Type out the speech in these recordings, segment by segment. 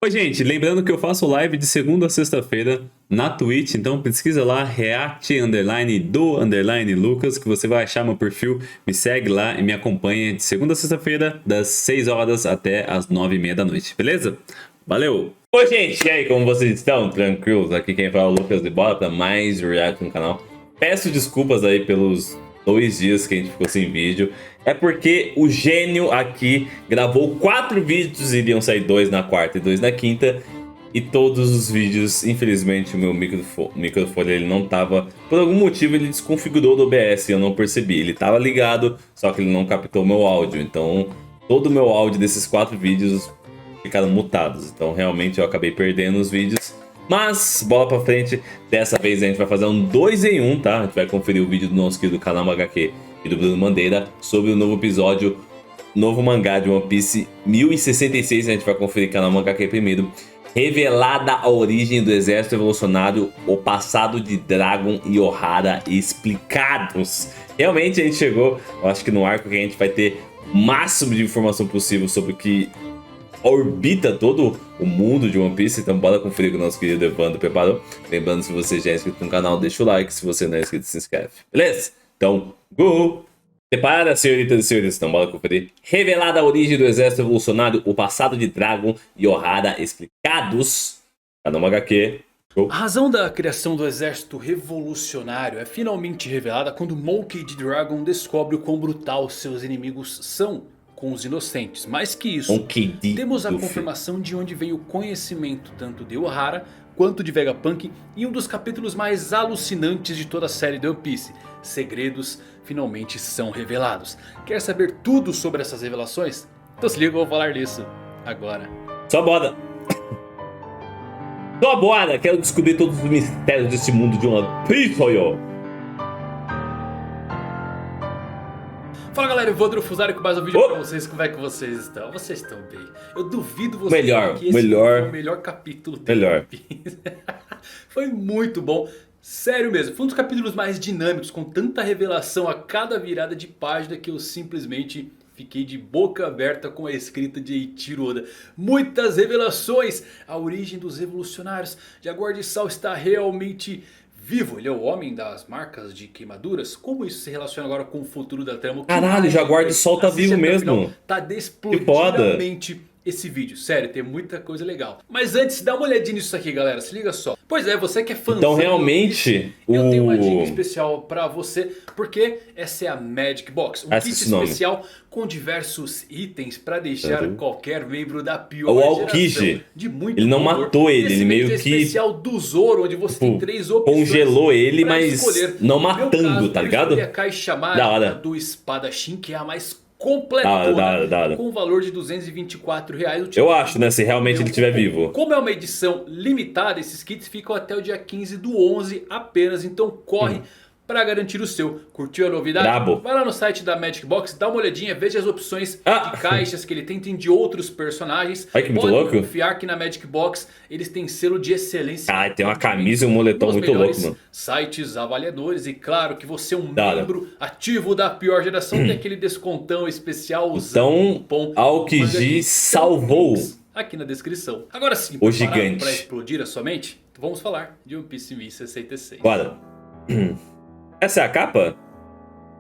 Oi, gente, lembrando que eu faço live de segunda a sexta-feira na Twitch, então pesquisa lá, react underline do underline Lucas, que você vai achar meu perfil, me segue lá e me acompanha de segunda a sexta-feira, das 6 horas até as 9h30 da noite, beleza? Valeu! Oi, gente, e aí, como vocês estão? Tranquilos? Aqui quem fala é o Lucas, e bora pra mais react no canal. Peço desculpas aí pelos 2 dias que a gente ficou sem vídeo. É porque o gênio aqui gravou 4 vídeos, iriam sair 2 na quarta e 2 na quinta. E todos os vídeos, infelizmente, o meu microfone ele não tava... Por algum motivo ele desconfigurou do OBS e eu não percebi. Ele tava ligado, só que ele não captou meu áudio. Então, todo o meu áudio desses 4 vídeos ficaram mutados. Então, realmente, eu acabei perdendo os vídeos. Mas, bola pra frente, dessa vez a gente vai fazer um 2 em 1, tá? A gente vai conferir o vídeo do nosso querido canal HQ e do Bruno Mandeira sobre o novo episódio, novo mangá de One Piece 1066. A gente vai conferir canal HQ primeiro. Revelada a origem do exército evolucionário, o passado de Dragon e Ohara explicados. Realmente a gente chegou, eu acho que no arco que a gente vai ter o máximo de informação possível sobre o que orbita todo o mundo de One Piece. Então bora conferir com o nosso querido Evandro preparou. Lembrando, se você já é inscrito no canal, deixa o like. Se você não é inscrito, se inscreve. Beleza? Então, go! Prepara, senhoritas e senhores, então bora conferir. Revelada a origem do exército evolucionário, o passado de Dragon e Ohara explicados. Canal HQ. Go. A razão da criação do exército revolucionário é finalmente revelada quando Monkey D. Dragon descobre o quão brutal seus inimigos são com os inocentes. Mais que isso, temos a confirmação de onde vem o conhecimento tanto de Ohara quanto de Vegapunk em um dos capítulos mais alucinantes de toda a série de One Piece. Segredos finalmente são revelados. Quer saber tudo sobre essas revelações? Então se liga, eu vou falar disso agora. Só bora! Só bora! Quero descobrir todos os mistérios desse mundo de One Piece, yo! Fala galera, Evandro Fusari com mais um vídeo pra vocês. Como é que vocês estão? Vocês estão bem? Eu duvido vocês que esse foi o melhor capítulo do One Piece. Foi muito bom. Sério mesmo, foi um dos capítulos mais dinâmicos, com tanta revelação a cada virada de página que eu simplesmente fiquei de boca aberta com a escrita de Eiichiro Oda. Muitas revelações! A origem dos revolucionários. Jaguar de Sal está realmente vivo. Ele é o homem das marcas de queimaduras. Como isso se relaciona agora com o futuro da trama? Caralho, o Jaguar de Sol tá vivo mesmo. Tá explodidamente esse vídeo, sério, tem muita coisa legal. Mas antes, dá uma olhadinha nisso aqui, galera, se liga só. Pois é, você que é fã. Então realmente eu tenho uma dica especial pra você, porque essa é a Magic Box, um kit especial com diversos itens pra deixar qualquer membro da pior geração de muito ele não matou ele, ele meio que especial do Zoro, onde você tem 3 opções, congelou ele, mas não matando, tá ligado? A caixa chamada do espadachim, que é a mais completona, com o valor de R$224. Eu acho, né, se realmente ele estiver vivo. Como é uma edição limitada, esses kits ficam até o dia 15/11 apenas, então corre para garantir o seu. Curtiu a novidade? Brabo. Vai lá no site da Magic Box, dá uma olhadinha, veja as opções de caixas que ele tem de outros personagens. Ai, que muito louco. Confiar que na Magic Box eles têm selo de excelência. Ah, tem uma camisa e um moletom muito louco, mano. Sites avaliadores, e claro que você é um membro ativo da pior geração, tem aquele descontão especial usando o cupom Aokiji salvou aqui na descrição. Agora sim, o gigante para explodir a sua mente, vamos falar de One Piece 1066. Bora. Essa é a capa?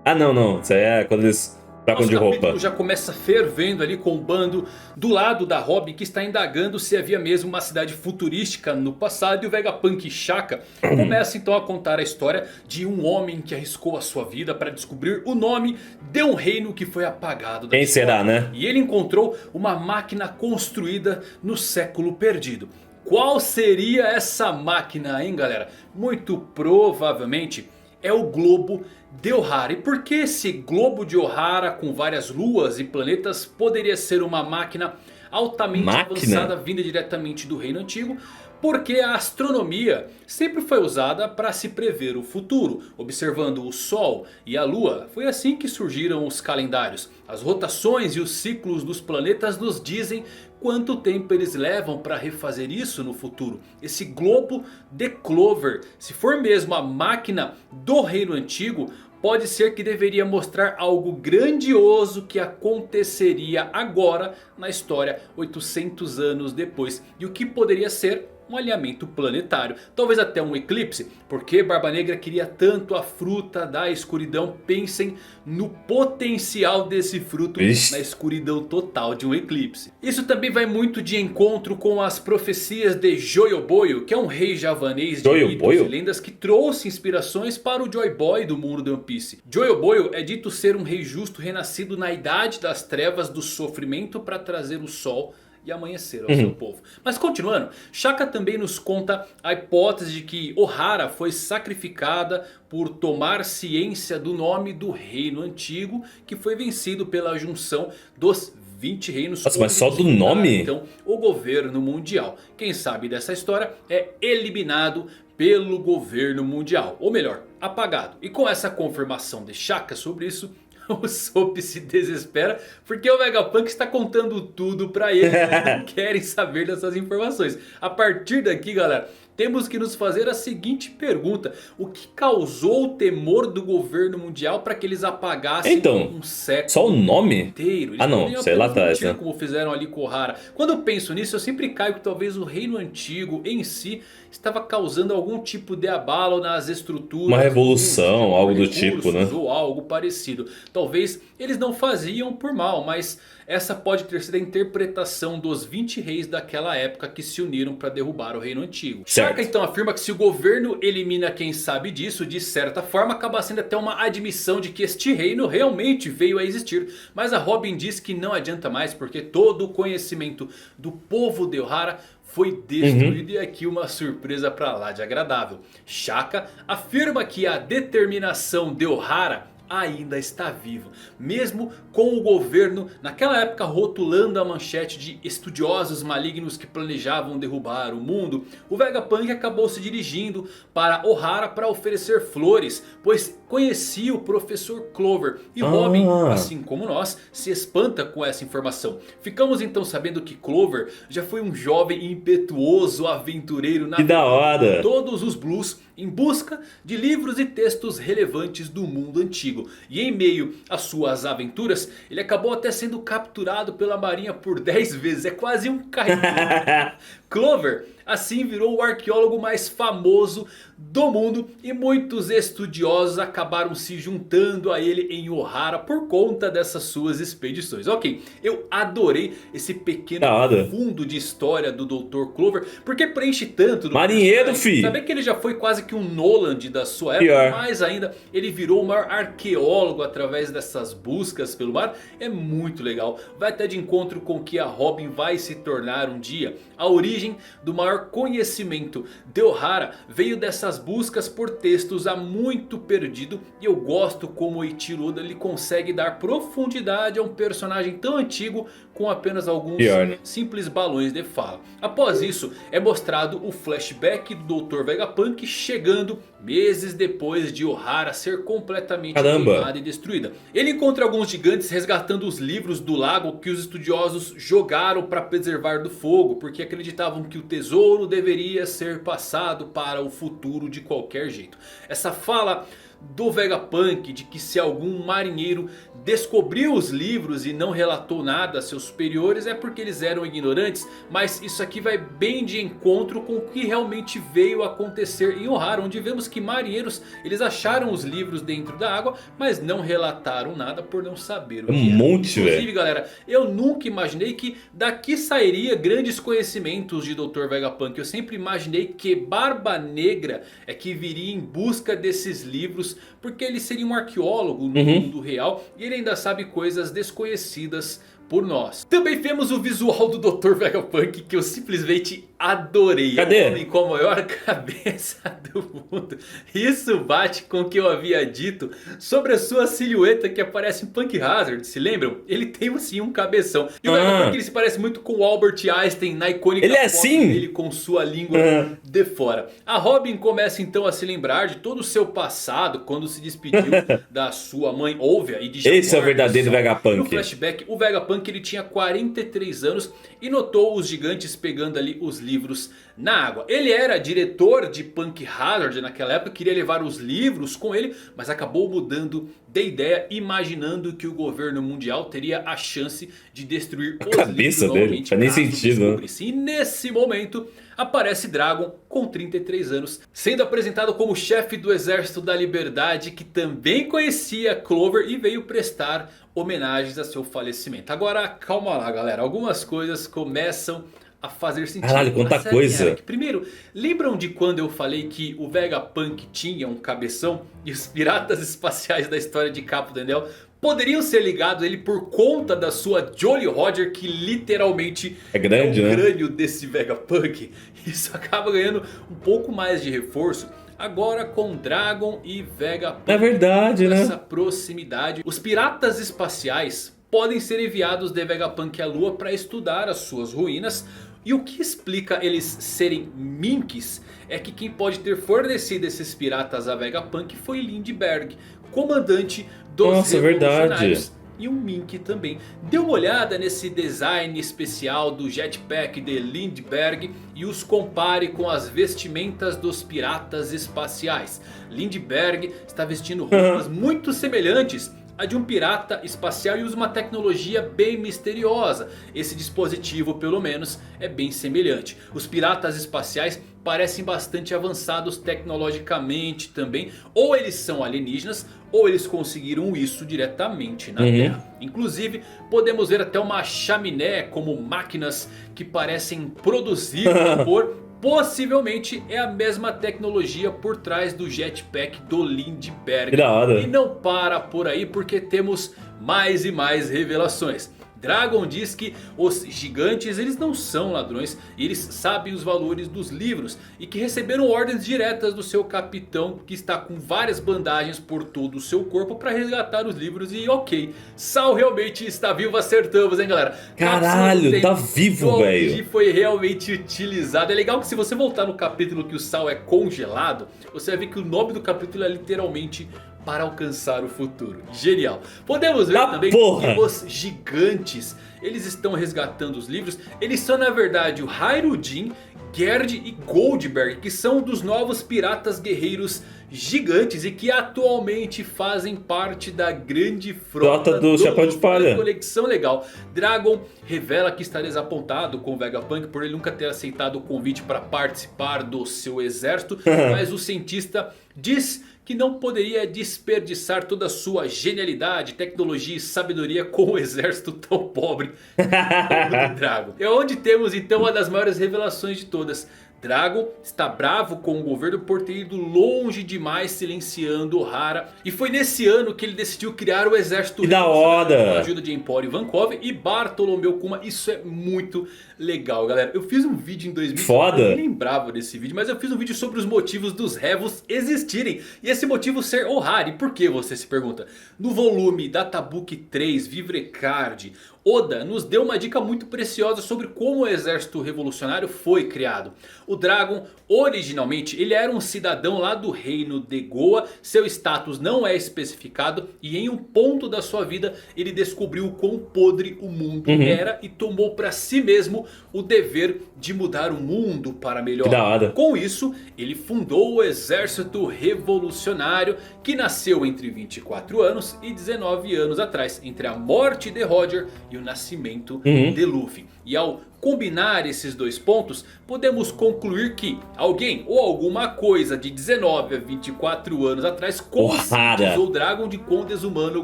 Ah, não. Isso aí é quando eles trocam de roupa. O capítulo já começa fervendo ali com o bando do lado da Robin, que está indagando se havia mesmo uma cidade futurística no passado. E o Vegapunk Shaka começa então a contar a história de um homem que arriscou a sua vida para descobrir o nome de um reino que foi apagado da história. Quem será, né? E ele encontrou uma máquina construída no século perdido. Qual seria essa máquina, hein, galera? Muito provavelmente é o globo de Ohara. E por que esse globo de Ohara com várias luas e planetas poderia ser uma máquina altamente avançada vinda diretamente do Reino Antigo? Porque a astronomia sempre foi usada para se prever o futuro, observando o Sol e a Lua. Foi assim que surgiram os calendários. As rotações e os ciclos dos planetas nos dizem quanto tempo eles levam para refazer isso no futuro. Esse globo de Clover, se for mesmo a máquina do Reino Antigo, pode ser que deveria mostrar algo grandioso que aconteceria agora na história 800 anos depois. E o que poderia ser um alinhamento planetário, talvez até um eclipse, porque Barba Negra queria tanto a fruta da escuridão. Pensem no potencial desse fruto na escuridão total de um eclipse. Isso também vai muito de encontro com as profecias de Joyoboyo, que é um rei javanês de mitos e lendas que trouxe inspirações para o Joy Boy do mundo de One Piece. Joyoboyo é dito ser um rei justo renascido na idade das trevas do sofrimento para trazer o sol e amanhecer ao seu povo. Mas continuando, Shaka também nos conta a hipótese de que Ohara foi sacrificada por tomar ciência do nome do reino antigo, que foi vencido pela junção dos 20 reinos. Nossa, mas só do nome? Então, o governo mundial. Quem sabe dessa história é eliminado pelo governo mundial, ou melhor, apagado. E com essa confirmação de Shaka sobre isso, o Soap se desespera porque o Vegapunk está contando tudo pra ele. Eles não querem saber dessas informações. A partir daqui, galera, temos que nos fazer a seguinte pergunta: o que causou o temor do governo mundial para que eles apagassem um século só o nome inteiro? Eles não, sei lá atrás, né? Como fizeram ali com Ohara. Quando eu penso nisso, eu sempre caio que talvez o reino antigo em si estava causando algum tipo de abalo nas estruturas. Uma revolução, algo do tipo, né? Ou algo parecido. Talvez eles não faziam por mal, mas essa pode ter sido a interpretação dos 20 reis daquela época que se uniram para derrubar o reino antigo. Shaka então afirma que se o governo elimina quem sabe disso, de certa forma acaba sendo até uma admissão de que este reino realmente veio a existir. Mas a Robin diz que não adianta mais, porque todo o conhecimento do povo de Ohara foi destruído. E aqui uma surpresa pra lá de agradável. Shaka afirma que a determinação de Ohara ainda está viva, mesmo com o governo naquela época rotulando a manchete de estudiosos malignos que planejavam derrubar o mundo. O Vegapunk acabou se dirigindo para Ohara para oferecer flores, pois conhecia o professor Clover. E Robin, assim como nós, se espanta com essa informação. Ficamos então sabendo que Clover já foi um jovem impetuoso aventureiro na da hora. Todos os blues em busca de livros e textos relevantes do mundo antigo. E em meio às suas aventuras, ele acabou até sendo capturado pela marinha por 10 vezes. É quase um carregão. Clover assim virou o arqueólogo mais famoso do mundo. E muitos estudiosos acabaram se juntando a ele em Ohara por conta dessas suas expedições. Ok, eu adorei esse pequeno fundo de história do Dr. Clover, porque preenche tanto do marinheiro, filho. Saber que ele já foi quase que um Noland da sua época. Mais ainda, ele virou o maior arqueólogo através dessas buscas pelo mar. É muito legal. Vai até de encontro com o que a Robin vai se tornar um dia. A origem do maior conhecimento de Ohara veio dessas buscas por textos há muito perdido. E eu gosto como o Eiichiro Oda ele consegue dar profundidade a um personagem tão antigo com apenas alguns simples balões de fala. Após isso é mostrado o flashback do Dr. Vegapunk chegando meses depois de Ohara ser completamente queimada e destruída. Ele encontra alguns gigantes resgatando os livros do lago que os estudiosos jogaram para preservar do fogo, porque acreditavam que o tesouro deveria ser passado para o futuro de qualquer jeito. Essa fala do Vegapunk de que se algum marinheiro descobriu os livros e não relatou nada a seus superiores é porque eles eram ignorantes. Mas isso aqui vai bem de encontro com o que realmente veio a acontecer em Ohara, onde vemos que marinheiros eles acharam os livros dentro da água, mas não relataram nada por não saber o que era. Inclusive, galera, eu nunca imaginei que daqui sairia grandes conhecimentos de Dr. Vegapunk. Eu sempre imaginei que Barba Negra é que viria em busca desses livros, porque ele seria um arqueólogo no mundo real e ele ainda sabe coisas desconhecidas por nós. Também vemos o visual do Dr. Vegapunk, que eu simplesmente adorei. Cadê? É o homem com a maior cabeça do mundo. Isso bate com o que eu havia dito sobre a sua silhueta que aparece em Punk Hazard. Se lembram? Ele tem sim um cabeção. E o Vegapunk ele se parece muito com o Albert Einstein na icônica foto dele com sua língua de fora. A Robin começa então a se lembrar de todo o seu passado quando se despediu da sua mãe Olvia e de Jaguar. Esse é o verdadeiro Vegapunk. No flashback, o Vegapunk Vegapunk ele tinha 43 anos e notou os gigantes pegando ali os livros na água. Ele era diretor de Punk Hazard naquela época, queria levar os livros com ele, mas acabou mudando de ideia, imaginando que o governo mundial teria a chance de destruir os cabeça livros dele, faz nem sentido, né? E nesse momento aparece Dragon com 33 anos, sendo apresentado como chefe do Exército da Liberdade, que também conhecia Clover e veio prestar homenagens a seu falecimento. Agora calma lá, galera, algumas coisas começam a fazer sentido. Caralho, quanta coisa. Primeiro, lembram de quando eu falei que o Vegapunk tinha um cabeção e os piratas espaciais da história de Capo Daniel poderiam ser ligados a ele por conta da sua Jolly Roger, que literalmente é grande, o né? crânio desse Vegapunk. Isso acaba ganhando um pouco mais de reforço agora com Dragon e Vegapunk. É verdade, né? Essa proximidade. Os piratas espaciais podem ser enviados de Vegapunk à Lua para estudar as suas ruínas. E o que explica eles serem Minks é que quem pode ter fornecido esses piratas a Vegapunk foi Lindbergh, comandante dos revolucionários. E um Mink também. Dê uma olhada nesse design especial do jetpack de Lindbergh e os compare com as vestimentas dos piratas espaciais. Lindbergh está vestindo roupas muito semelhantes a de um pirata espacial e usa uma tecnologia bem misteriosa. Esse dispositivo, pelo menos, é bem semelhante. Os piratas espaciais parecem bastante avançados tecnologicamente também. Ou eles são alienígenas, ou eles conseguiram isso diretamente na Terra. Inclusive, podemos ver até uma chaminé como máquinas que parecem produzir vapor. Possivelmente é a mesma tecnologia por trás do jetpack do Lindbergh. E não para por aí, porque temos mais e mais revelações. Dragon diz que os gigantes eles não são ladrões, eles sabem os valores dos livros e que receberam ordens diretas do seu capitão, que está com várias bandagens por todo o seu corpo para resgatar os livros. E ok, Sal realmente está vivo, acertamos, hein, galera? Caralho, tá vivo, velho. Foi realmente utilizado. É legal que se você voltar no capítulo que o Sal é congelado, você vai ver que o nome do capítulo é literalmente Para Alcançar o Futuro. Genial. Podemos ver também que os gigantes, eles estão resgatando os livros. Eles são na verdade o Hairudin, Gerd e Goldberg, que são dos novos piratas guerreiros gigantes e que atualmente fazem parte da grande frota do Chapéu de Palha. Conexão legal. Dragon revela que está desapontado com o Vegapunk por ele nunca ter aceitado o convite para participar do seu exército. Mas o cientista diz que não poderia desperdiçar toda a sua genialidade, tecnologia e sabedoria com um exército tão pobre como o Dragon. É onde temos então uma das maiores revelações de todas. Dragon está bravo com o governo por ter ido longe demais silenciando Ohara. E foi nesse ano que ele decidiu criar o exército da hora, com a ajuda de Emporio Ivankov e Bartolomeu Kuma. Isso é muito legal, galera. Eu fiz um vídeo em 2004, eu nem lembrava desse vídeo, mas eu fiz um vídeo sobre os motivos dos Revos existirem. E esse motivo ser Ohara. E por que, você se pergunta? No volume Databook 3 Vivrecard, Oda nos deu uma dica muito preciosa sobre como o exército revolucionário foi criado. O Dragon, originalmente, ele era um cidadão lá do reino de Goa. Seu status não é especificado. E em um ponto da sua vida, ele descobriu o quão podre o mundo era. E tomou para si mesmo o dever de mudar o mundo para melhor. Com isso, ele fundou o exército revolucionário, que nasceu entre 24 anos e 19 anos atrás. Entre a morte de Roger e o nascimento de Luffy. E ao combinar esses dois pontos, podemos concluir que alguém ou alguma coisa de 19 a 24 anos atrás conscientizou o Dragon de quão desumano o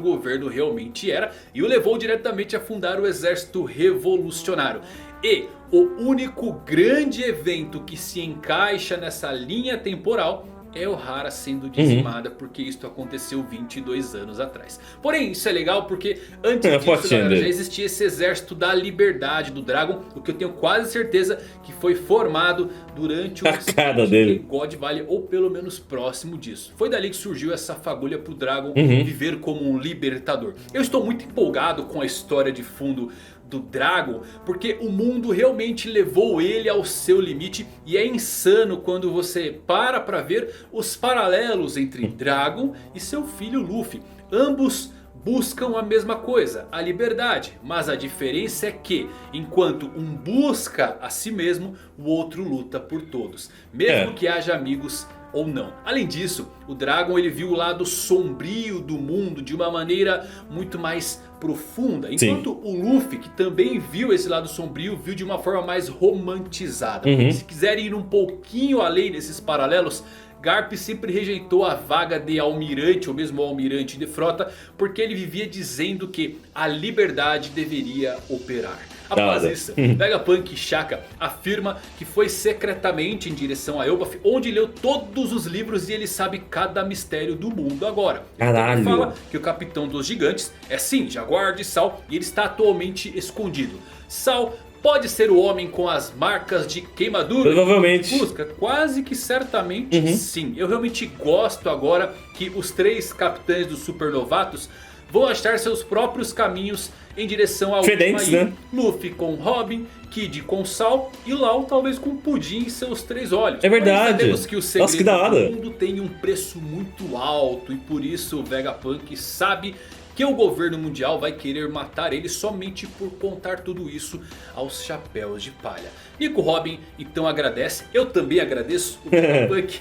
governo realmente era e o levou diretamente a fundar o exército revolucionário. E o único grande evento que se encaixa nessa linha temporal é Ohara sendo dizimada, porque isso aconteceu 22 anos atrás. Porém, isso é legal porque antes disso, galera, já existia esse exército da liberdade do Dragon, o que eu tenho quase certeza que foi formado durante o dele. God Valley, ou pelo menos próximo disso. Foi dali que surgiu essa fagulha pro Dragon viver como um libertador. Eu estou muito empolgado com a história de fundo do Dragon, porque o mundo realmente levou ele ao seu limite. E é insano quando você para ver os paralelos entre Dragon e seu filho Luffy. Ambos buscam a mesma coisa, a liberdade. Mas a diferença é que, enquanto um busca a si mesmo, o outro luta por todos. Mesmo que haja amigos ou não. Além disso, o Dragon ele viu o lado sombrio do mundo de uma maneira muito mais profunda. Enquanto o Luffy, que também viu esse lado sombrio, viu de uma forma mais romantizada. Porque se quiserem ir um pouquinho além desses paralelos, Garp sempre rejeitou a vaga de almirante ou mesmo almirante de frota, porque ele vivia dizendo que a liberdade deveria operar. Após isso, Vegapunk Shaka afirma que foi secretamente em direção a Elbaf, onde leu todos os livros e ele sabe cada mistério do mundo agora. Caralho. Ele fala que o capitão dos gigantes é sim Jaguar de Sal e ele está atualmente escondido. Sal pode ser o homem com as marcas de queimadura. Provavelmente. Busca, quase que certamente sim. Eu realmente gosto agora que os 3 capitães dos supernovatos vão achar seus próprios caminhos em direção ao diferentes, né? Luffy com Robin, Kid com Sal e Lau talvez com Pudim em seus 3 olhos. É verdade. Mas sabemos que o segredo Nossa, que da hora. do mundo tem um preço muito alto e por isso o Vegapunk sabe que o governo mundial vai querer matar ele somente por contar tudo isso aos chapéus de palha. Nico Robin então agradece, eu também agradeço o Vegapunk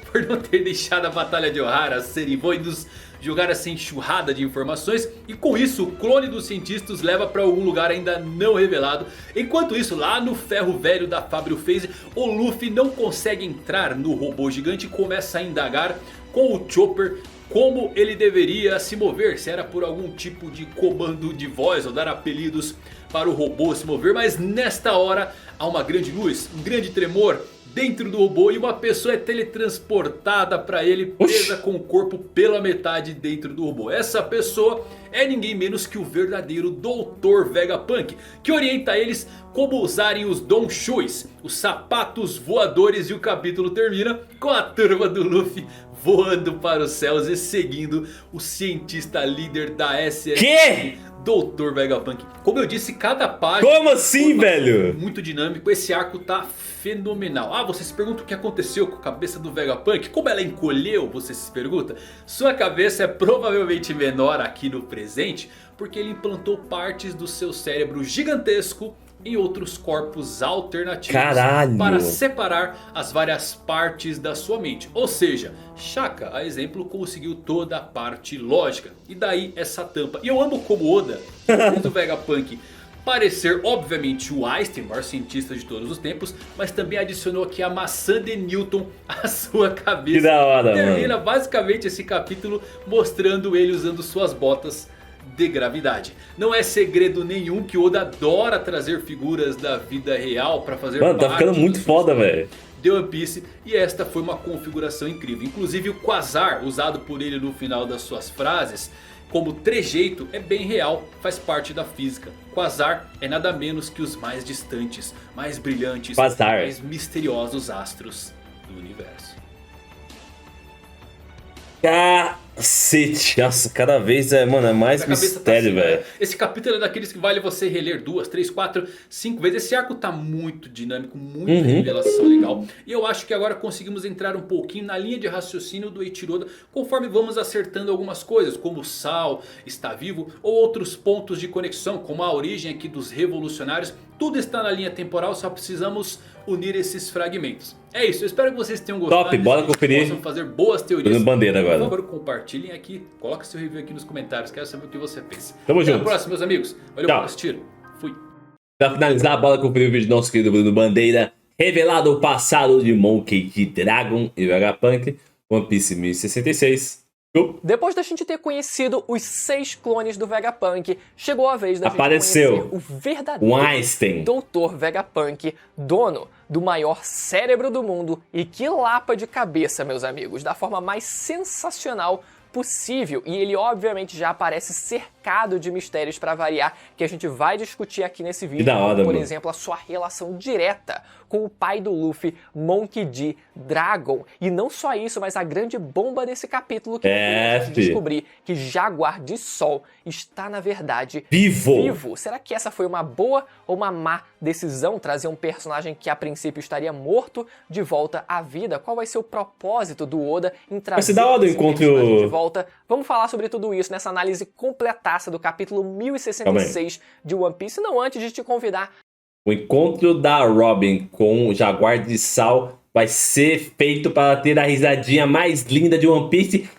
por não ter deixado a batalha de Ohara ser e nos jogar essa enxurrada de informações. E com isso o clone dos cientistas leva para algum lugar ainda não revelado. Enquanto isso, lá no ferro velho da Fabrio Phase, o Luffy não consegue entrar no robô gigante e começa a indagar com o Chopper como ele deveria se mover, se era por algum tipo de comando de voz ou dar apelidos para o robô se mover. Mas nesta hora há uma grande luz, um grande tremor dentro do robô e uma pessoa é teletransportada para ele, presa com o corpo pela metade dentro do robô. Essa pessoa é ninguém menos que o verdadeiro Dr. Vegapunk, que orienta eles como usarem os Donshuis, os sapatos voadores, e o capítulo termina com a turma do Luffy voando para os céus e seguindo o cientista líder da SS. Que? Dr. Vegapunk. Como eu disse, cada página... Como assim, velho? Muito dinâmico. Esse arco tá fenomenal. Ah, você se pergunta o que aconteceu com a cabeça do Vegapunk? Como ela encolheu, você se pergunta? Sua cabeça é provavelmente menor aqui no presente, porque ele implantou partes do seu cérebro gigantesco em outros corpos alternativos. Caralho. Para separar as várias partes da sua mente. Ou seja, Shaka, a exemplo, conseguiu toda a parte lógica. E daí essa tampa. E eu amo como Oda fez o Vegapunk parecer obviamente o Einstein, o maior cientista de todos os tempos, mas também adicionou aqui a maçã de Newton à sua cabeça. Que da hora, termina mano. basicamente esse capítulo mostrando ele usando suas botas de gravidade. Não é segredo nenhum que Oda adora trazer figuras da vida real para fazer Mano, tá parte ficando muito dos foda, velho. de One Piece, e esta foi uma configuração incrível. Inclusive o Quasar, usado por ele no final das suas frases como trejeito, é bem real, faz parte da física. Quasar é nada menos que os mais distantes, mais brilhantes, Quasar. mais misteriosos astros do universo. Cacete. Nossa, cada vez é mais Minha cabeça tá mistério, assim, velho. né? Esse capítulo é daqueles que vale você reler 2, 3, 4, 5 vezes. Esse arco tá muito dinâmico, muita revelação legal. E eu acho que agora conseguimos entrar um pouquinho na linha de raciocínio do Eiichiro Oda, conforme vamos acertando algumas coisas, como o Sal está vivo, ou outros pontos de conexão, como a origem aqui dos revolucionários. Tudo está na linha temporal, só precisamos unir esses fragmentos. É isso, eu espero que vocês tenham gostado. Top, bora conferir. Possam fazer boas teorias. Tô no bandeira agora. Por favor, compartilhem aqui, coloque seu review aqui nos comentários, quero saber o que você pensa. Tamo Até junto. a próxima, meus amigos. Valeu Tchau. por assistir. Fui. Pra finalizar, bora conferir o vídeo do nosso querido Bruno Bandeira. Revelado o passado de Monkey D. Dragon e Vegapunk. One Piece 1066. Go. Depois da gente ter conhecido os 6 clones do Vegapunk, chegou a vez da Apareceu gente conhecer o verdadeiro o Einstein. Dr. Vegapunk, dono do maior cérebro do mundo, e que lapa de cabeça, meus amigos, da forma mais sensacional possível. E ele obviamente já aparece cercado de mistérios para variar, que a gente vai discutir aqui nesse vídeo, da hora, como, por mano. exemplo, a sua relação direta com o pai do Luffy, Monkey D. Dragon. E não só isso, mas a grande bomba desse capítulo que vamos descobrir que Jaguar de Sol está, na verdade, vivo. Será que essa foi uma boa ou uma má decisão? Trazer um personagem que a princípio estaria morto de volta à vida? Qual vai ser o propósito do Oda em trazer esse personagem de volta? Vamos falar sobre tudo isso nessa análise completaça do capítulo 1066 de One Piece. Não antes de te convidar. O encontro da Robin com o Jaguar de Sal vai ser feito para ter a risadinha mais linda de One Piece.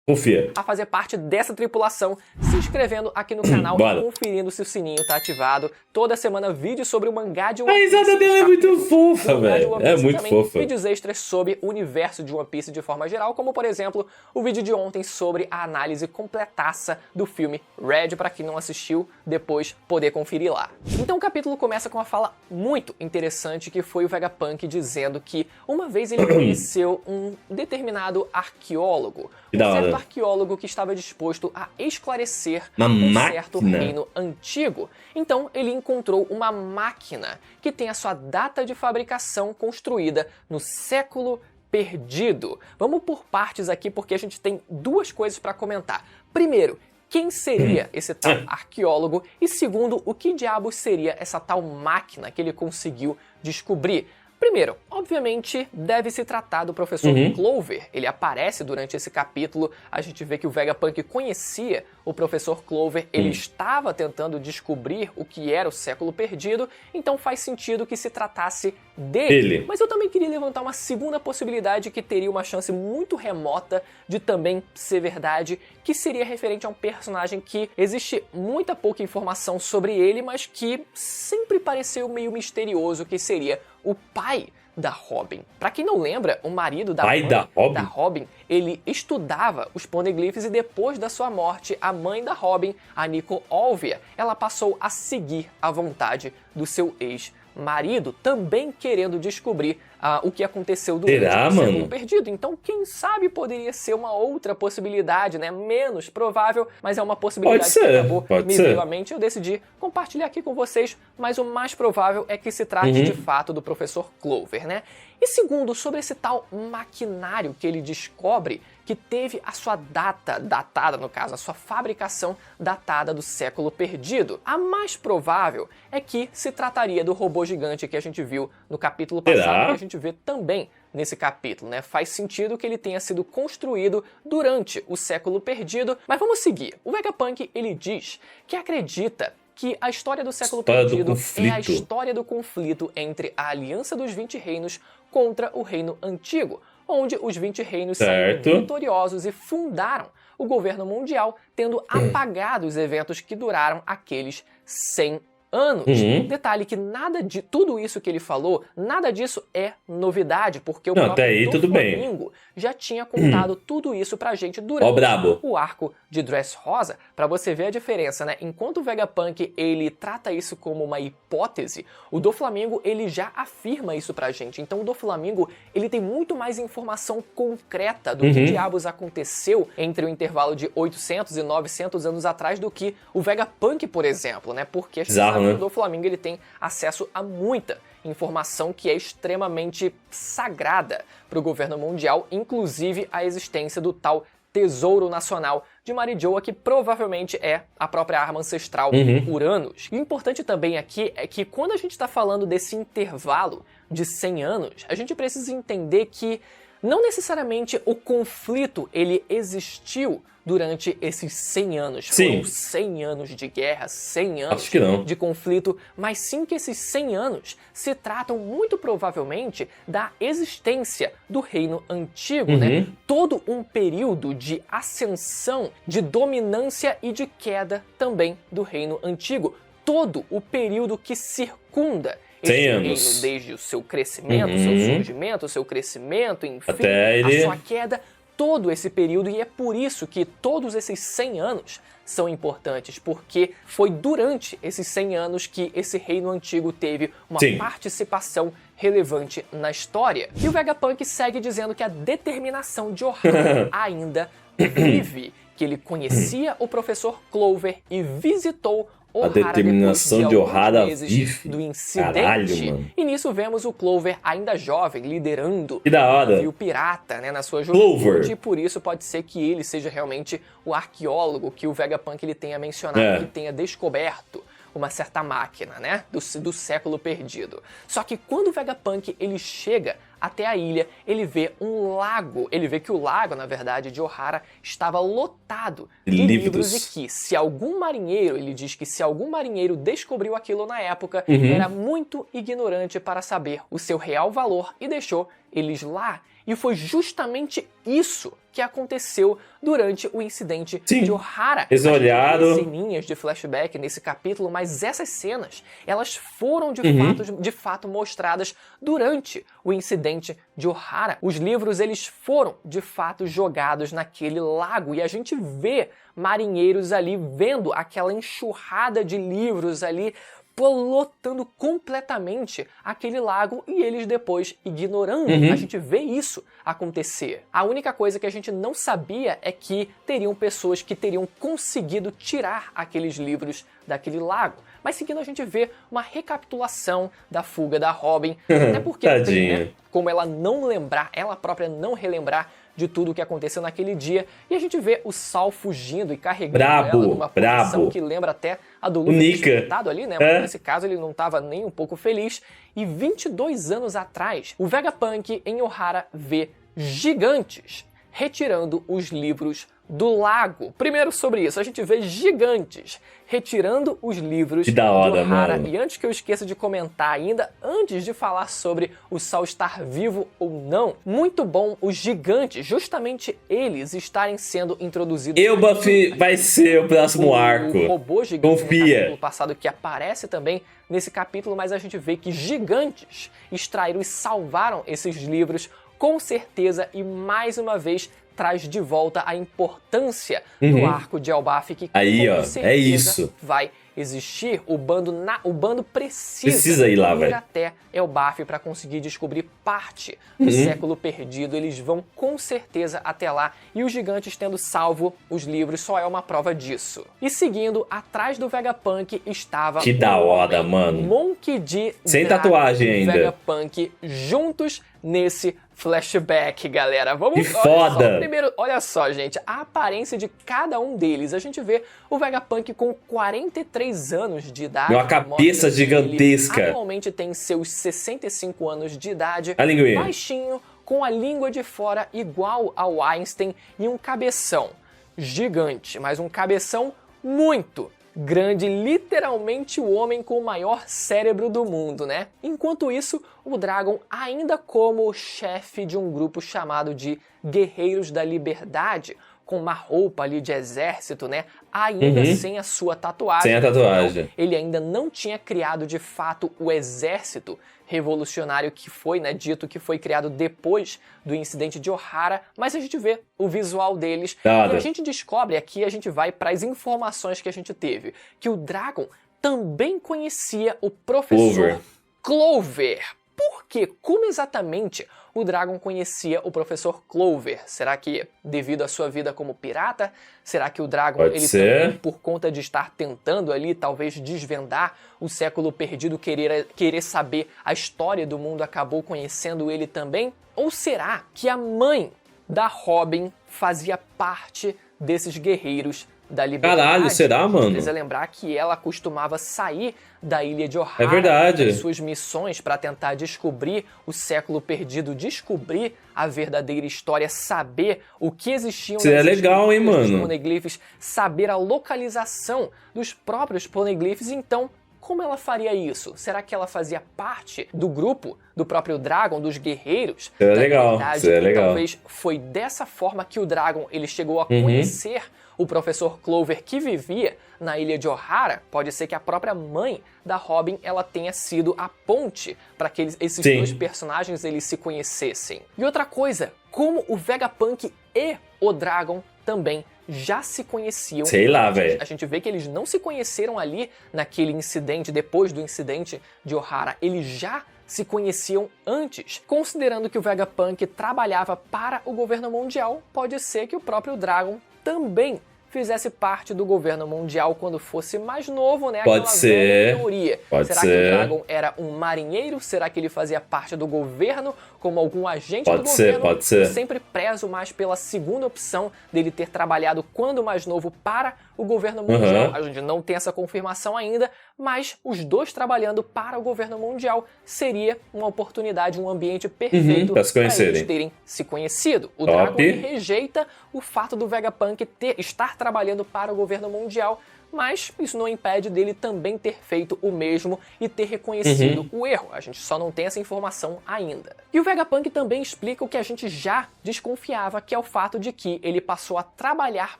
Confia. A fazer parte dessa tripulação, se inscrevendo aqui no canal e conferindo se o sininho tá ativado. Toda semana vídeos sobre o mangá de One Piece. A risada dela é muito fofa, velho. É muito fofa. Vídeos extras sobre o universo de One Piece de forma geral, como por exemplo o vídeo de ontem sobre a análise completaça do filme Red, para quem não assistiu, depois poder conferir lá. Então o capítulo começa com uma fala muito interessante que foi o Vegapunk dizendo que uma vez ele conheceu um determinado arqueólogo. Um certo arqueólogo que estava disposto a esclarecer um certo reino antigo. Então ele encontrou uma máquina que tem a sua data de fabricação construída no século perdido. Vamos por partes aqui porque a gente tem duas coisas para comentar. Primeiro, quem seria esse tal arqueólogo? E segundo, o que diabos seria essa tal máquina que ele conseguiu descobrir? Primeiro, obviamente, deve se tratar do professor Clover. Ele aparece durante esse capítulo, a gente vê que o Vegapunk conhecia o professor Clover, ele estava tentando descobrir o que era o século perdido, então faz sentido que se tratasse dele. Mas eu também queria levantar uma segunda possibilidade que teria uma chance muito remota de também ser verdade, que seria referente a um personagem que existe muita pouca informação sobre ele, mas que sempre pareceu meio misterioso, que seria o pai da Robin. Pra quem não lembra, o marido da mãe da Robin, ele estudava os poneglyphs e depois da sua morte, a mãe da Robin, a Nico Olvia, ela passou a seguir a vontade do seu ex-marido, também querendo descobrir o que aconteceu durante o século perdido. Então, quem sabe poderia ser uma outra possibilidade, né? Menos provável, mas é uma possibilidade que acabou me veio à mente. Eu decidi compartilhar aqui com vocês, mas o mais provável é que se trate de fato do professor Clover, né? E segundo, sobre esse tal maquinário que ele descobre que teve a sua data datada, no caso, a sua fabricação datada do século perdido. A mais provável é que se trataria do robô gigante que a gente viu no capítulo passado, que a gente vê também nesse capítulo, né? Faz sentido que ele tenha sido construído durante o século perdido, mas vamos seguir. O Vegapunk, ele diz que acredita que a história do século perdido é a história do conflito entre a Aliança dos 20 Reinos contra o Reino Antigo, onde os 20 reinos saíram vitoriosos e fundaram o governo mundial, tendo apagado os eventos que duraram aqueles 100 anos. Detalhe que nada de tudo isso que ele falou, nada disso é novidade, porque o próprio Doflamingo já tinha contado tudo isso pra gente durante o arco de Dressrosa, pra você ver a diferença, né? Enquanto o Vegapunk, ele trata isso como uma hipótese, o Doflamingo, ele já afirma isso pra gente. Então o Doflamingo, ele tem muito mais informação concreta do que diabos aconteceu entre o intervalo de 800 e 900 anos atrás do que o Vegapunk, por exemplo, né? Porque o Doflamingo, ele tem acesso a muita informação que é extremamente sagrada para o governo mundial, inclusive a existência do tal Tesouro Nacional de Marijoa, que provavelmente é a própria arma ancestral Uranus. E o importante também aqui é que quando a gente está falando desse intervalo de 100 anos, a gente precisa entender que não necessariamente o conflito ele existiu durante esses 100 anos. Foram 100 anos de guerra, 100 anos de conflito, mas sim que esses 100 anos se tratam muito provavelmente da existência do Reino Antigo, né? Todo um período de ascensão, de dominância e de queda também do Reino Antigo. Todo o período que circunda esse reino, desde o seu crescimento, seu surgimento, o seu crescimento, enfim, a sua queda, todo esse período, e é por isso que todos esses 100 anos são importantes, porque foi durante esses 100 anos que esse reino antigo teve uma participação relevante na história. E o Vegapunk segue dizendo que a determinação de Ohana ainda vive, que ele conhecia o professor Clover e visitou A determinação de Ohara vive do incidente. Caralho, mano. E nisso vemos o Clover ainda jovem, liderando Que da hora. o navio pirata, né, na sua juventude. Clover. E por isso pode ser que ele seja realmente o arqueólogo que o Vegapunk ele tenha mencionado, que tenha descoberto uma certa máquina, né, do século perdido. Só que quando o Vegapunk ele chega até a ilha, ele vê um lago, ele vê que o lago, na verdade, de Ohara estava lotado de livros e que se algum marinheiro, ele diz que se algum marinheiro descobriu aquilo na época, era muito ignorante para saber o seu real valor e deixou eles lá. E foi justamente isso que aconteceu durante o incidente de Ohara. Eles olharam. Ceninhas de flashback nesse capítulo, mas essas cenas, elas foram de fato mostradas durante o incidente de Ohara. Os livros, eles foram de fato jogados naquele lago e a gente vê marinheiros ali vendo aquela enxurrada de livros ali lotando completamente aquele lago e eles depois ignorando. A gente vê isso acontecer. A única coisa que a gente não sabia é que teriam pessoas que teriam conseguido tirar aqueles livros daquele lago. Mas seguindo a gente vê uma recapitulação da fuga da Robin, até porque tem, né, como ela não lembrar, ela própria não relembrar de tudo o que aconteceu naquele dia, e a gente vê o Sal fugindo e carregando ela numa posição que lembra até a do Luffy despertado ali, né? Mas nesse caso ele não estava nem um pouco feliz. E 22 anos atrás, o Vegapunk em Ohara vê gigantes retirando os livros do lago. Primeiro sobre isso, a gente vê gigantes retirando os livros de Ohara, mano. E antes que eu esqueça de comentar ainda, antes de falar sobre o Sal estar vivo ou não, muito bom os gigantes, justamente eles estarem sendo introduzidos. Elbaf vai ser o próximo arco. O robô gigante Confia. no capítulo passado que aparece também nesse capítulo, mas a gente vê que gigantes extraíram e salvaram esses livros com certeza e mais uma vez traz de volta a importância do arco de Elbaf que com certeza vai existir. O bando precisa ir lá, ir até Elbaf para conseguir descobrir parte do século perdido. Eles vão com certeza até lá e os gigantes tendo salvo os livros só é uma prova disso. E seguindo, atrás do Vegapunk estava que da hora, mano. Monkey D. Sem tatuagem ainda. Vegapunk juntos nesse flashback, galera. Vamos que foda! Primeiro, olha só, gente, a aparência de cada um deles. A gente vê o Vegapunk com 43 anos de idade. Uma cabeça gigantesca. Ele atualmente tem seus 65 anos de idade. A linguinha. Baixinho, com a língua de fora igual ao Einstein e um cabeção gigante, mas um cabeção muito grande, literalmente o homem com o maior cérebro do mundo, né? Enquanto isso, o Dragon, ainda como chefe de um grupo chamado de Guerreiros da Liberdade, com uma roupa ali de exército, né? Ainda sem a sua tatuagem. Sem a tatuagem. Então, ele ainda não tinha criado de fato o exército revolucionário que foi, né, dito que foi criado depois do incidente de Ohara, mas a gente vê o visual deles e a gente descobre aqui, a gente vai para as informações que a gente teve, que o Dragon também conhecia o professor Clover. Por quê? Como exatamente o Dragon conhecia o professor Clover? Será que devido à sua vida como pirata? Será que o Dragon, também, por conta de estar tentando ali, talvez desvendar o século perdido, querer saber a história do mundo, acabou conhecendo ele também? Ou será que a mãe da Robin fazia parte desses guerreiros da liberdade? Caralho, será, mano? Precisa lembrar que ela costumava sair da ilha de Ohara. É verdade. Suas missões para tentar descobrir o século perdido, descobrir a verdadeira história, saber o que existiam nas legal, hein, mano? dos poneglyphs, saber a localização dos próprios poneglyphs. Então, como ela faria isso? Será que ela fazia parte do grupo do próprio Dragon, dos guerreiros? Seria legal, seria legal. Talvez foi dessa forma que o Dragon ele chegou a conhecer o professor Clover que vivia na ilha de Ohara. Pode ser que a própria mãe da Robin ela tenha sido a ponte para que esses dois personagens eles se conhecessem. E outra coisa, como o Vegapunk e o Dragon também já se conheciam. Sei lá, velho. A gente vê que eles não se conheceram ali naquele incidente, depois do incidente de Ohara. Eles já se conheciam antes. Considerando que o Vegapunk trabalhava para o governo mundial, pode ser que o próprio Dragon também fizesse parte do governo mundial quando fosse mais novo, né? Pode Aquela ser. velha teoria. Pode Será que ser. o Dragon era um marinheiro? Será que ele fazia parte do governo como algum agente do Pode ser, governo? pode ser. Eu sempre prezo mais pela segunda opção dele ter trabalhado quando mais novo para o governo mundial. A gente não tem essa confirmação ainda, mas os dois trabalhando para o governo mundial seria uma oportunidade, um ambiente perfeito pra se para conhecerem. eles terem se conhecido. O Top. Dragon ele rejeita o fato do Vegapunk estar trabalhando para o governo mundial, mas isso não impede dele também ter feito o mesmo e ter reconhecido o erro. A gente só não tem essa informação ainda. E o Vegapunk também explica o que a gente já desconfiava, que é o fato de que ele passou a trabalhar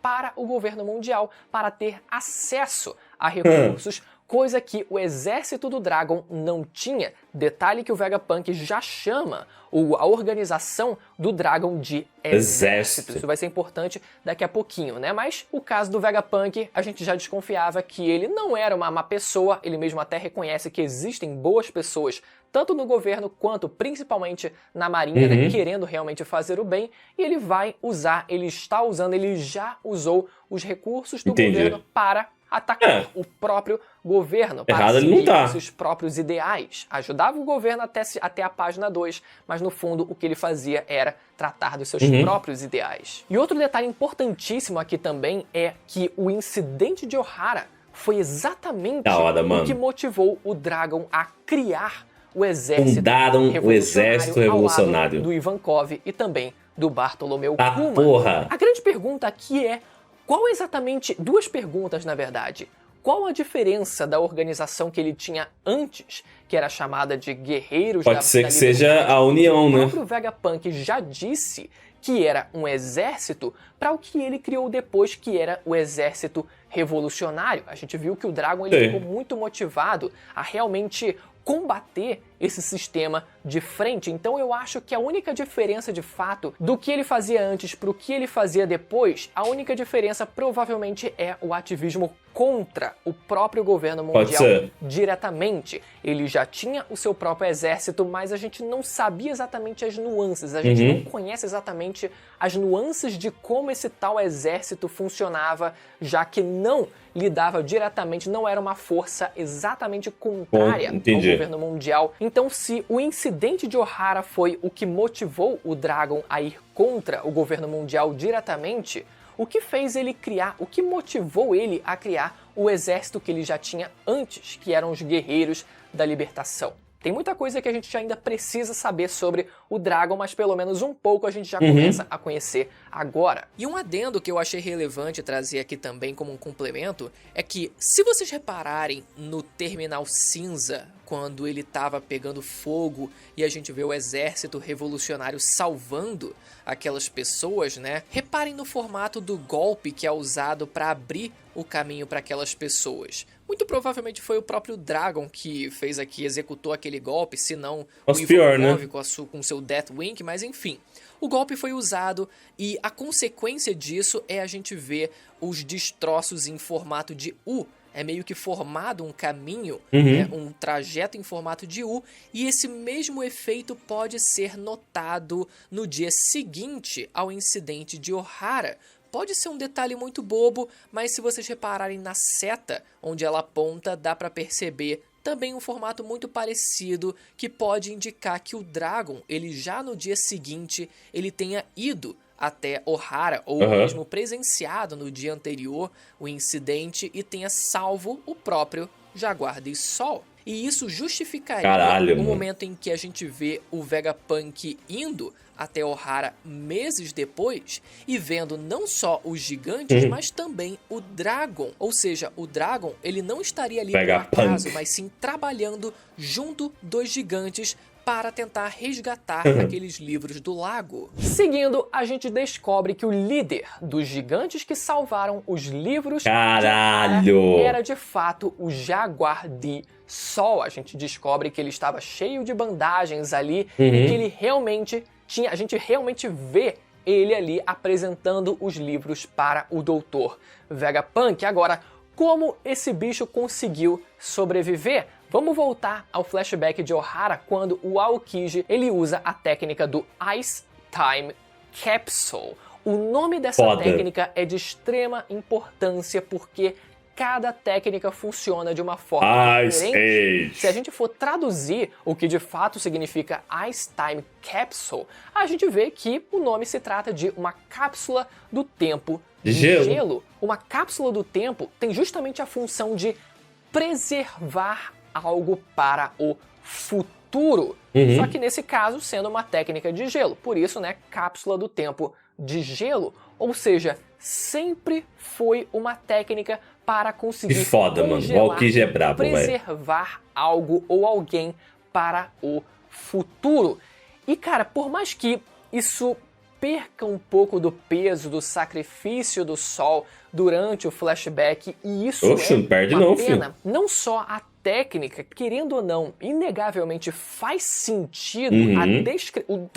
para o governo mundial para ter acesso a recursos, coisa que o exército do Dragon não tinha. Detalhe que o Vegapunk já chama a organização do Dragon de exército. Isso vai ser importante daqui a pouquinho, né? Mas o caso do Vegapunk, a gente já desconfiava que ele não era uma má pessoa, ele mesmo até reconhece que existem boas pessoas, tanto no governo quanto principalmente na marinha, né, querendo realmente fazer o bem, e ele vai usar, ele está usando, ele já usou os recursos do governo para atacar o próprio governo, para Errado ele não seguir tá. os seus próprios ideais. Ajudava o governo até a página 2, mas no fundo o que ele fazia era tratar dos seus próprios ideais. E outro detalhe importantíssimo aqui também é que o incidente de Ohara foi exatamente o que motivou o Dragon a criar o exército Fundaram o exército revolucionário ao lado do Ivankov e também do Bartolomeu Kuma. Porra. A grande pergunta aqui é qual exatamente, duas perguntas na verdade, qual a diferença da organização que ele tinha antes, que era chamada de Guerreiros da Pode ser que Liberdade, seja a União, o né? próprio Vegapunk já disse que era um exército, para o que ele criou depois, que era o exército revolucionário. A gente viu que o Dragon ele ficou muito motivado a realmente combater esse sistema de frente. Então eu acho que a única diferença de fato do que ele fazia antes para o que ele fazia depois, a única diferença provavelmente é o ativismo contra o próprio governo mundial diretamente. Ele já tinha o seu próprio exército, mas a gente não sabia exatamente as nuances, a gente não conhece exatamente as nuances de como esse tal exército funcionava, já que não lidava diretamente, não era uma força exatamente contrária ao governo mundial. Então, se o incidente de Ohara foi o que motivou o Dragon a ir contra o governo mundial diretamente, o que fez ele criar, o que motivou ele a criar o exército que ele já tinha antes, que eram os Guerreiros da Libertação? Tem muita coisa que a gente ainda precisa saber sobre o Dragon, mas pelo menos um pouco a gente já começa a conhecer agora. E um adendo que eu achei relevante trazer aqui também como um complemento é que, se vocês repararem no Terminal Cinza, quando ele estava pegando fogo e a gente vê o exército revolucionário salvando aquelas pessoas, né? Reparem no formato do golpe que é usado para abrir o caminho para aquelas pessoas. Muito provavelmente foi o próprio Dragon que fez aqui, executou aquele golpe, se não o Ivankov, né? Com seu Deathwing, mas enfim. O golpe foi usado e a consequência disso é a gente ver os destroços em formato de U. É meio que formado um caminho, né, um trajeto em formato de U, e esse mesmo efeito pode ser notado no dia seguinte ao incidente de Ohara. Pode ser um detalhe muito bobo, mas se vocês repararem na seta onde ela aponta, dá para perceber também um formato muito parecido, que pode indicar que o Dragon, ele já no dia seguinte, ele tenha ido até Ohara, ou mesmo presenciado no dia anterior o incidente e tenha salvo o próprio Jaguar de Sol. E isso justificaria o momento em que a gente vê o Vegapunk indo até Ohara meses depois e vendo não só os gigantes, mas também o Dragon. Ou seja, o Dragon ele não estaria ali por acaso, mas sim trabalhando junto dos gigantes para tentar resgatar aqueles livros do lago. Seguindo, a gente descobre que o líder dos gigantes que salvaram os livros era de fato o Jaguar de Sol. A gente descobre que ele estava cheio de bandagens ali e que ele realmente tinha, a gente realmente vê ele ali apresentando os livros para o Dr. Vegapunk. Agora, como esse bicho conseguiu sobreviver? Vamos voltar ao flashback de Ohara, quando o Aokiji ele usa a técnica do Ice Time Capsule, O nome dessa Foda. técnica é de extrema importância porque cada técnica funciona de uma forma Ice diferente. Age. Se a gente for traduzir o que de fato significa Ice Time Capsule, a gente vê que o nome se trata de uma cápsula do tempo de gelo. Uma cápsula do tempo tem justamente a função de preservar algo para o futuro. Só que nesse caso sendo uma técnica de gelo. Por isso, né, cápsula do tempo de gelo. Ou seja, sempre foi uma técnica para conseguir Que foda, mano. O Aokiji é brabo, velho. preservar algo ou alguém para o futuro. E cara, por mais que isso perca um pouco do peso do sacrifício do sol durante o flashback, e isso Oxe, não perde uma não, pena, não só a técnica, querendo ou não, inegavelmente faz sentido,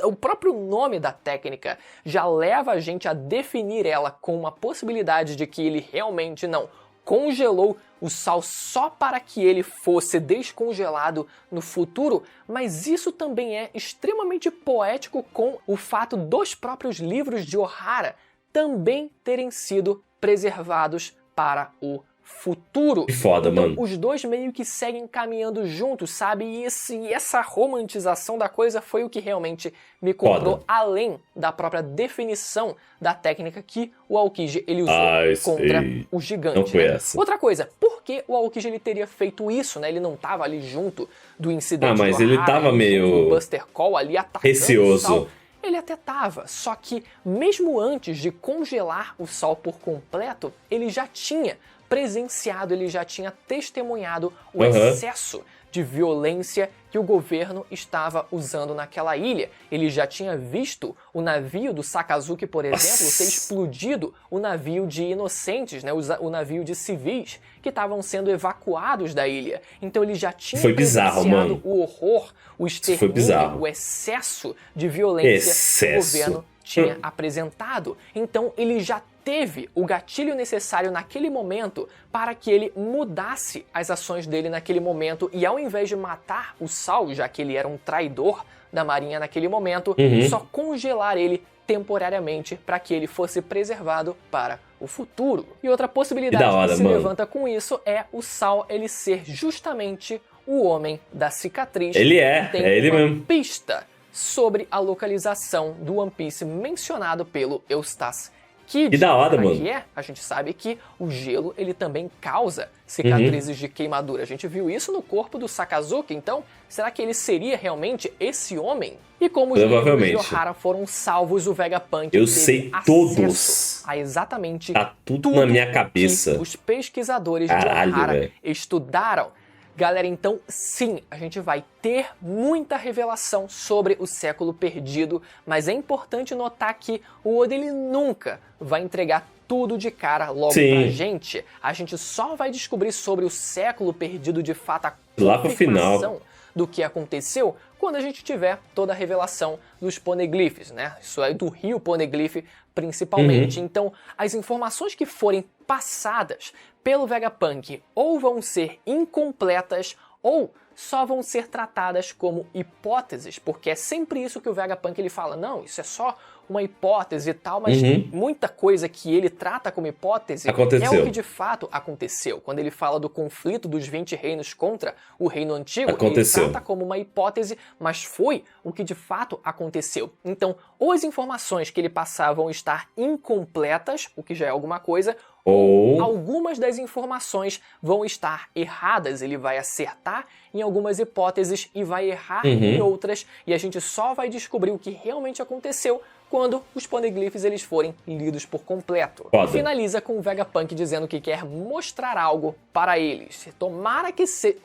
o próprio nome da técnica já leva a gente a definir ela com uma possibilidade de que ele realmente não congelou o sal só para que ele fosse descongelado no futuro, mas isso também é extremamente poético com o fato dos próprios livros de Ohara também terem sido preservados para o futuro. Que foda, então, mano. os dois meio que seguem caminhando juntos, sabe? E essa romantização da coisa foi o que realmente me comprou, Foda. além da própria definição da técnica que o Aokiji ele usou Ice contra Age. o gigante. Não foi né? essa. Outra coisa, por que o Aokiji ele teria feito isso, né? Ele não tava ali junto do incidente mas do ele Ohara, tava junto meio do Buster Call ali atacando receoso. o Sal. Ele até tava, só que mesmo antes de congelar o Sal por completo, ele já tinha presenciado, ele já tinha testemunhado o excesso de violência que o governo estava usando naquela ilha. Ele já tinha visto o navio do Sakazuki, por exemplo, ter explodido o navio de inocentes, né, o navio de civis que estavam sendo evacuados da ilha. Então ele já tinha presenciado o horror, o extermínio, o excesso de violência que o governo tinha apresentado. Então ele já teve o gatilho necessário naquele momento para que ele mudasse as ações dele naquele momento e ao invés de matar o Sal, já que ele era um traidor da marinha naquele momento, só congelar ele temporariamente para que ele fosse preservado para o futuro. E outra possibilidade que se levanta com isso é o Sal ele ser justamente o homem da cicatriz. Ele é ele mesmo. Pista sobre a localização do One Piece mencionado pelo Eustace Kid. Que da hora, mano. Que é, a gente sabe que o gelo ele também causa cicatrizes de queimadura. A gente viu isso no corpo do Sakazuki, então será que ele seria realmente esse homem? E como os livros de Ohara foram salvos, o Vegapunk eu sei todos a exatamente tá tudo na minha cabeça. Que os pesquisadores de Ohara estudaram. Galera, então sim, a gente vai ter muita revelação sobre o século perdido, mas é importante notar que o Oda ele nunca vai entregar tudo de cara logo pra gente. A gente só vai descobrir sobre o século perdido de fato, a lá pro final do que aconteceu quando a gente tiver toda a revelação dos poneglyphs, né? Isso é do rio Poneglyph principalmente. Então, as informações que forem passadas pelo Vegapunk ou vão ser incompletas ou só vão ser tratadas como hipóteses, porque é sempre isso que o Vegapunk ele fala, não, isso é só uma hipótese e tal, mas muita coisa que ele trata como hipótese é o que de fato aconteceu. Quando ele fala do conflito dos 20 reinos contra o reino antigo, ele trata como uma hipótese, mas foi o que de fato aconteceu. Então, ou as informações que ele passava vão estar incompletas, o que já é alguma coisa, ou algumas das informações vão estar erradas. Ele vai acertar em algumas hipóteses e vai errar em outras, e a gente só vai descobrir o que realmente aconteceu quando os poneglyphs eles forem lidos por completo. E finaliza com o Vegapunk dizendo que quer mostrar algo para eles. Tomara que seja...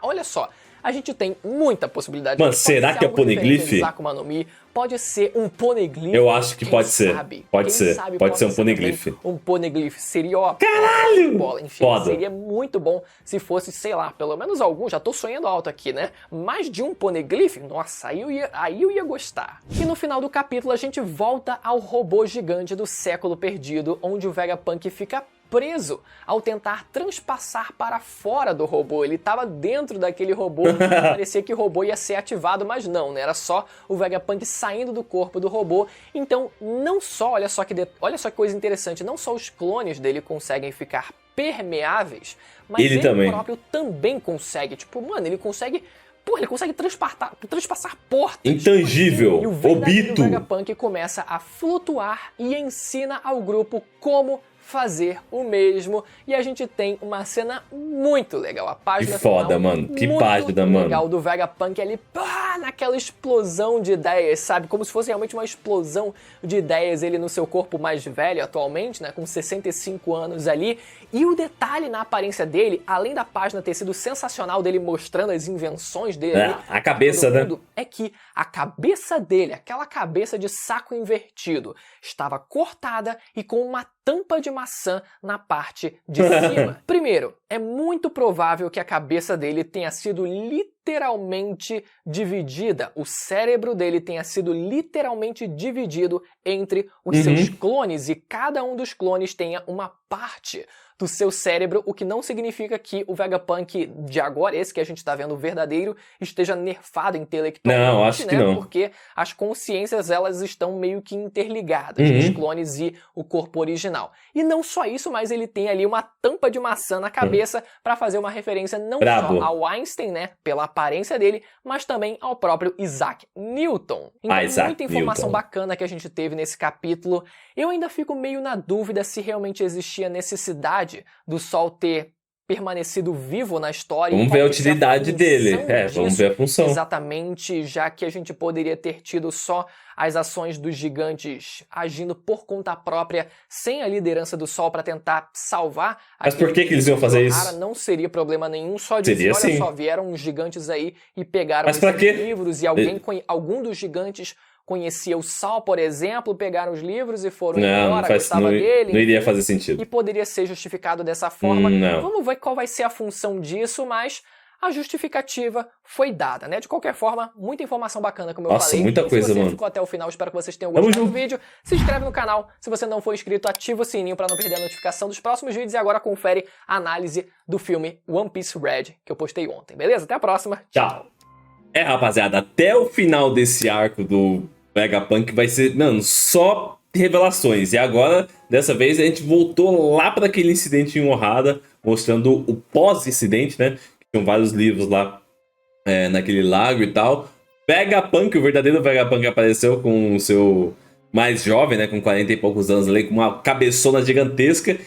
Olha só, a gente tem muita possibilidade. Mano, será que é poneglyph? Akuma no Mi, pode ser um poneglyph. Eu acho que pode ser. Pode ser um poneglyph. Um poneglyph seria, ó... Caralho! Bola. Enfim, seria muito bom se fosse, sei lá, pelo menos algum. Já tô sonhando alto aqui, né? Mais de um poneglyph? Nossa, aí eu ia gostar. E no final do capítulo a gente volta ao robô gigante do século perdido, onde o Vegapunk fica preso ao tentar transpassar para fora do robô. Ele estava dentro daquele robô, parecia que o robô ia ser ativado, mas não, né? Era só o Vegapunk saindo do corpo do robô. Então, não só, olha só que coisa interessante, não só os clones dele conseguem ficar permeáveis, mas ele próprio também consegue. Tipo, mano, ele consegue transpassar portas. Intangível, e o verdadeiro Obito. Vegapunk começa a flutuar e ensina ao grupo como fazer o mesmo. E a gente tem uma cena muito legal. A página que foda, final, mano. Que muito página, mano. legal do Vegapunk ali, pá, naquela explosão de ideias, sabe? Como se fosse realmente uma explosão de ideias, ele no seu corpo mais velho atualmente, né? Com 65 anos ali. E o detalhe na aparência dele, além da página ter sido sensacional dele mostrando as invenções dele, a cabeça, né? É que a cabeça dele, aquela cabeça de saco invertido, estava cortada e com uma tampa de maçã na parte de cima. Primeiro, é muito provável que a cabeça dele tenha sido literalmente dividida. O cérebro dele tenha sido literalmente dividido entre os seus clones e cada um dos clones tenha uma parte do seu cérebro, o que não significa que o Vegapunk de agora, esse que a gente tá vendo o verdadeiro, esteja nerfado intelectualmente, não, acho que não. Porque as consciências, elas estão meio que interligadas, os clones e o corpo original. E não só isso, mas ele tem ali uma tampa de maçã na cabeça para fazer uma referência não só ao Einstein, né, pela aparência dele, mas também ao próprio Isaac Newton. Então, muita informação bacana que a gente teve nesse capítulo. Eu ainda fico meio na dúvida se realmente existia necessidade do Sol ter permanecido vivo na história. Vamos ver a utilidade dele. Vamos ver a função. Exatamente, já que a gente poderia ter tido só as ações dos gigantes agindo por conta própria, sem a liderança do Sol para tentar salvar. Mas por que eles iam fazer isso? Não seria problema nenhum, só dizer, olha só, vieram uns gigantes aí e pegaram esses livros e algum dos gigantes conhecia o Sal, por exemplo, pegaram os livros e foram embora, gostava dele. Não iria fazer sentido. E poderia ser justificado dessa forma. Vamos ver qual vai ser a função disso, mas a justificativa foi dada, né? De qualquer forma, muita informação bacana, como eu falei. Muita coisa, se você mano. ficou até o final, espero que vocês tenham gostado do vídeo. Se inscreve no canal. Se você não for inscrito, ativa o sininho para não perder a notificação dos próximos vídeos. E agora confere a análise do filme One Piece Red, que eu postei ontem. Beleza? Até a próxima. Tchau. Rapaziada, até o final desse arco do Vegapunk vai ser, mano, só revelações. E agora, dessa vez, a gente voltou lá para aquele incidente em Ohara, mostrando o pós-incidente, né? Tinham vários livros lá naquele lago e tal. Vegapunk, o verdadeiro Vegapunk, apareceu com o seu mais jovem, né? Com 40 e poucos anos ali, com uma cabeçona gigantesca.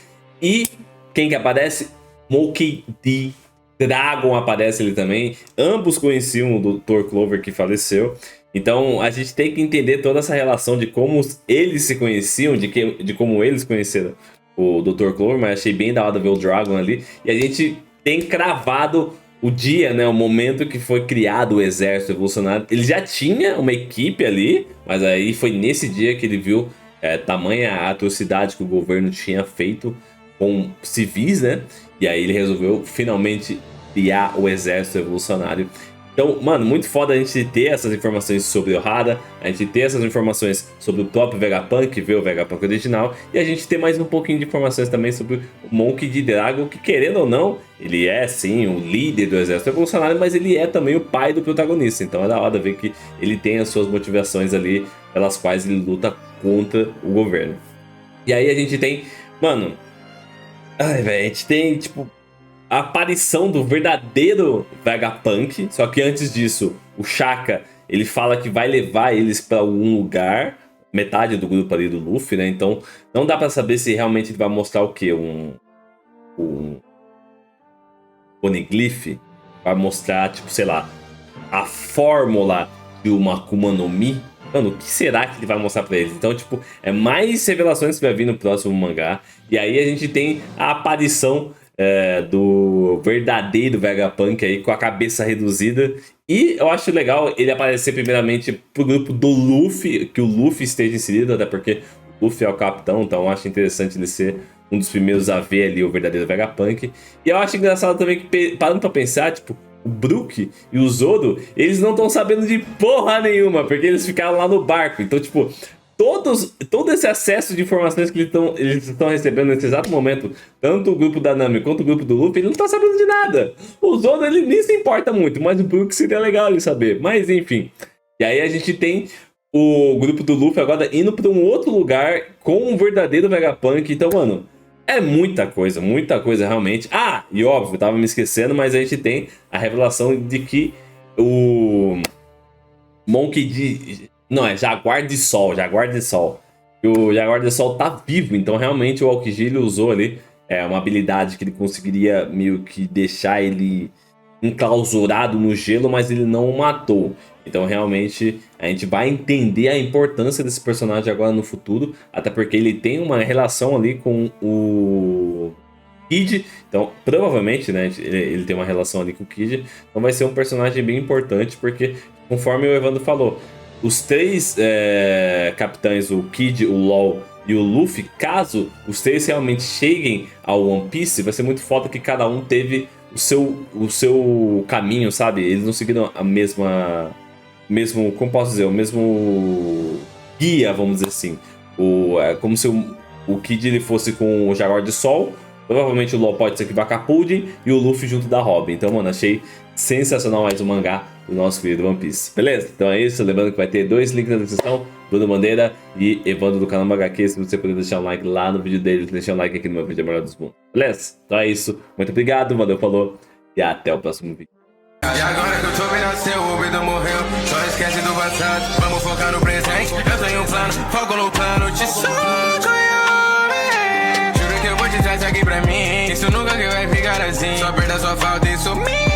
E quem que aparece? Monkey D. Dragon aparece ali também. Ambos conheciam o Dr. Clover que faleceu. Então a gente tem que entender toda essa relação de como eles se conheciam, de como eles conheceram o Dr. Clover, mas achei bem da hora ver o Dragon ali. E a gente tem cravado o dia, né, o momento que foi criado o exército revolucionário. Ele já tinha uma equipe ali, mas aí foi nesse dia que ele viu tamanha atrocidade que o governo tinha feito com civis, né? E aí ele resolveu finalmente criar o exército revolucionário. Então, mano, muito foda a gente ter essas informações sobre o Ohara, a gente ter essas informações sobre o próprio Vegapunk, ver o Vegapunk original, e a gente ter mais um pouquinho de informações também sobre o Monkey D. Dragon, que querendo ou não, ele é sim o líder do exército revolucionário, mas ele é também o pai do protagonista. Então é da hora ver que ele tem as suas motivações ali, pelas quais ele luta contra o governo. E aí a gente tem, mano, a gente tem, tipo, a aparição do verdadeiro Vegapunk, só que antes disso, o Shaka, ele fala que vai levar eles pra algum lugar, metade do grupo ali do Luffy, né? Então, não dá pra saber se realmente ele vai mostrar o quê? Um Poneglyph? Vai mostrar, tipo, sei lá, a fórmula de uma Akuma no Mi? Mano, o que será que ele vai mostrar pra eles? Então, tipo, é mais revelações que vai vir no próximo mangá. E aí a gente tem a aparição do verdadeiro Vegapunk aí com a cabeça reduzida. E eu acho legal ele aparecer primeiramente pro grupo do Luffy, que o Luffy esteja inserido, até porque o Luffy é o capitão, então eu acho interessante ele ser um dos primeiros a ver ali o verdadeiro Vegapunk. E eu acho engraçado também que, parando pra pensar, tipo, o Brook e o Zoro, eles não estão sabendo de porra nenhuma, porque eles ficaram lá no barco. Então, tipo, todo esse acesso de informações que eles estão recebendo nesse exato momento, tanto o grupo da Nami quanto o grupo do Luffy, ele não tá sabendo de nada. O Zoro, ele nem se importa muito, mas o Brook seria legal ele saber. Mas enfim. E aí a gente tem o grupo do Luffy agora indo para um outro lugar com um verdadeiro Vegapunk. Então, mano, é muita coisa realmente. Ah, e óbvio, eu tava me esquecendo, mas a gente tem a revelação de que o Monkey D... Não, é Jaguar de Sol. E o Jaguar de Sol tá vivo, então realmente o Aokiji ele usou ali uma habilidade que ele conseguiria meio que deixar ele enclausurado no gelo, mas ele não o matou. Então realmente a gente vai entender a importância desse personagem agora no futuro, até porque ele tem uma relação ali com o Kid, então provavelmente, né, ele tem uma relação ali com o Kid, então vai ser um personagem bem importante, porque conforme o Evandro falou, os três capitães, o Kid, o LOL e o Luffy, caso os três realmente cheguem ao One Piece, vai ser muito foda que cada um teve o seu caminho, sabe? Eles não seguiram a mesma... como posso dizer? O mesmo guia, vamos dizer assim. É como se o Kid ele fosse com o Jaguar de Sol, provavelmente o LOL pode ser que vá com a Pudding e o Luffy junto da Robin. Então, mano, achei sensacional mais um mangá do nosso querido One Piece. Beleza? Então é isso. Lembrando que vai ter 2 links na descrição. Bruno Bandeira e Evandro do canal HQ. Se você puder deixar um like lá no vídeo deles, deixar um like aqui no meu vídeo, é o melhor dos mundos. Beleza? Então é isso. Muito obrigado, valeu, falou e até o próximo vídeo. E agora que eu tô bem nasceu, o vida morreu. Só esquece do passado, vamos focar no presente. Eu tenho um plano, foco no plano, te soco. Juro que eu vou te trazer aqui pra mim. Isso nunca que vai ficar assim. Só perda, só falta, isso me